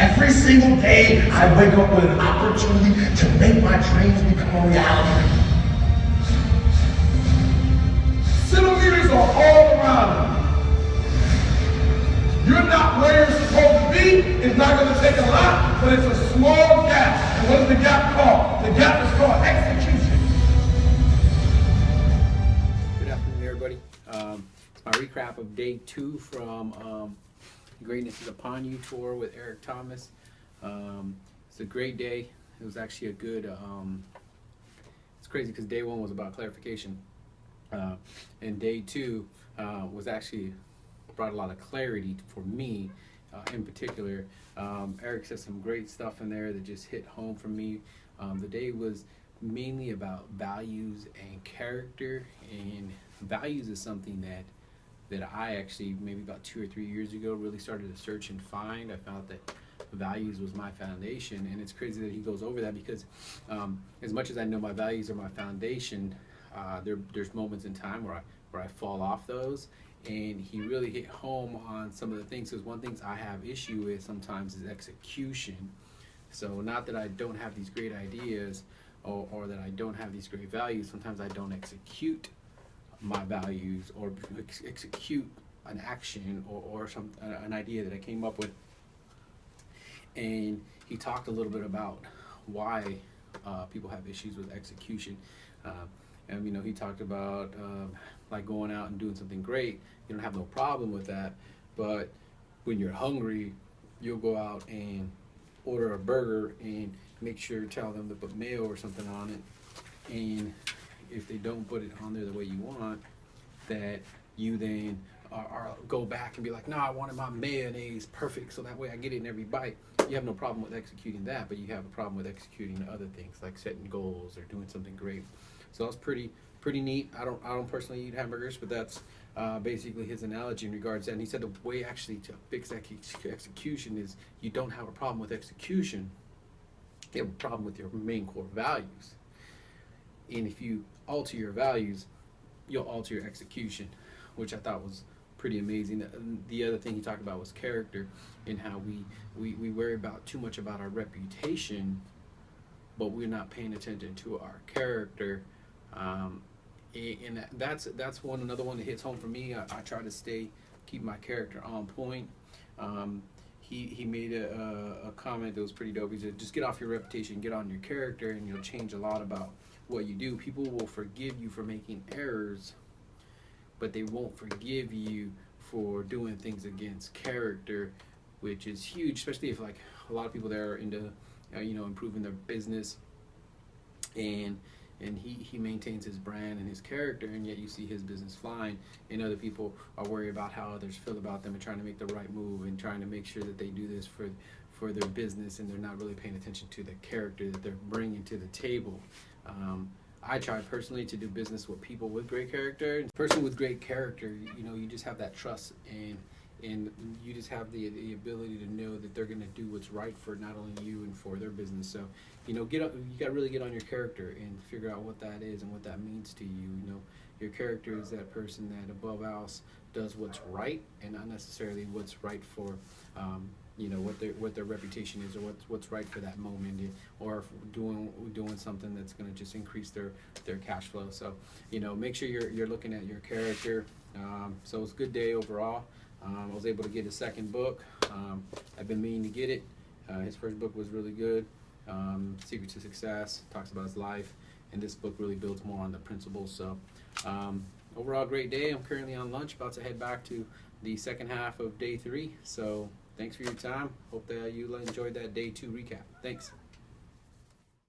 Every single day, I wake up with an opportunity to make my dreams become a reality. Centimeters are all around you. You're not where you're supposed to be. It's not going to take a lot, but it's a small gap. And what is the gap called? The gap is called execution. Good afternoon, everybody. It's my recap of day 2 from Greatness is Upon You tour with Eric Thomas. It's a great day. It was actually a good, it's crazy because day 1 was about clarification. And day 2 was actually brought a lot of clarity for me in particular. Eric said some great stuff in there that just hit home for me. The day was mainly about values and character, and values is something that I actually maybe about 2 or 3 years ago really started to search and find. I found that values was my foundation, and it's crazy that he goes over that because as much as I know my values are my foundation, there's moments in time where I fall off those, and he really hit home on some of the things. Because one thing I have issue with sometimes is execution. So not that I don't have these great ideas or that I don't have these great values, sometimes I don't execute my values or execute an action or an idea that I came up with. And he talked a little bit about why people have issues with execution. And you know, he talked about like going out and doing something great. You don't have no problem with that, but when you're hungry, you'll go out and order a burger and make sure to tell them to put mayo or something on it, and if they don't put it on there the way you want, that you then go back and be like, no, I wanted my mayonnaise perfect so that way I get it in every bite. You have no problem with executing that, but you have a problem with executing other things like setting goals or doing something great. So that's pretty neat. I don't personally eat hamburgers, but that's basically his analogy in regards to that. And he said the way actually to fix execution is you don't have a problem with execution. You have a problem with your main core values. And if you alter your values, you'll alter your execution, which I thought was pretty amazing. The other thing he talked about was character, and how we worry about too much about our reputation, but we're not paying attention to our character. And that's another one that hits home for me. I try to keep my character on point. He made a comment that was pretty dope. He said, just get off your reputation, get on your character, and you'll change a lot about what you do. People will forgive you for making errors, but they won't forgive you for doing things against character, which is huge, especially if like a lot of people that are into improving their business, and he maintains his brand and his character, and yet you see his business flying, and other people are worried about how others feel about them and trying to make the right move and trying to make sure that they do this for their business, and they're not really paying attention to the character that they're bringing to the table. I try personally to do business with people with great character. And a person with great character, you just have that trust, and you just have the ability to know that they're going to do what's right for not only you and for their business. So, you got to really get on your character and figure out what that is and what that means to you. Your character is that person that above else does what's right and not necessarily what's right for what their reputation is, or what's right for that moment, or doing something that's going to just increase their cash flow. So make sure you're looking at your character. So it's a good day overall. I was able to get his second book. I've been meaning to get it. His first book was really good. Secret to Success, talks about his life, and this book really builds more on the principles. So overall, great day. I'm currently on lunch, about to head back to the second half of day 3. So thanks for your time. Hope that you enjoyed that day 2 recap. Thanks.